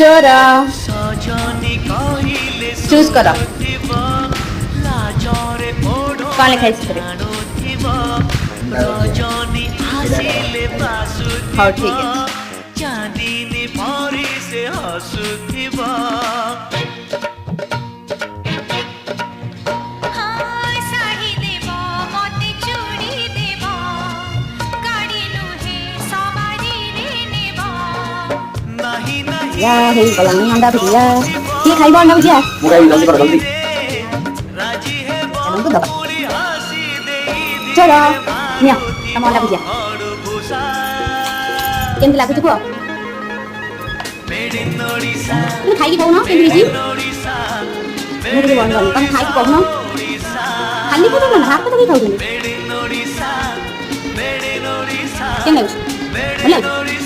चोर चूज कर कौन लिखा है इसमें? हाँ ठीक है। या हे गलानी अंडा भुजिया ये खाइबो अंडा भुजिया मुगा जल्दी करो जल्दी चलो तो दबा चलो निया हम अंडा भुजिया केमती लागुଛି କୁହ ତମେ ଖାଇକି କହୁନ କେମିତି ହେଇଛି ମୁଁ କିଛି ବନ୍ଦ କରିନି ତମେ ଖାଇକି କହୁନ ଖାଲି କହୁଛ ନା ହାତ ପକେଇ ଖାଉଛନ୍ତି କେମିତି ଲାଗୁଛି ଭଲ ଲାଗୁଛି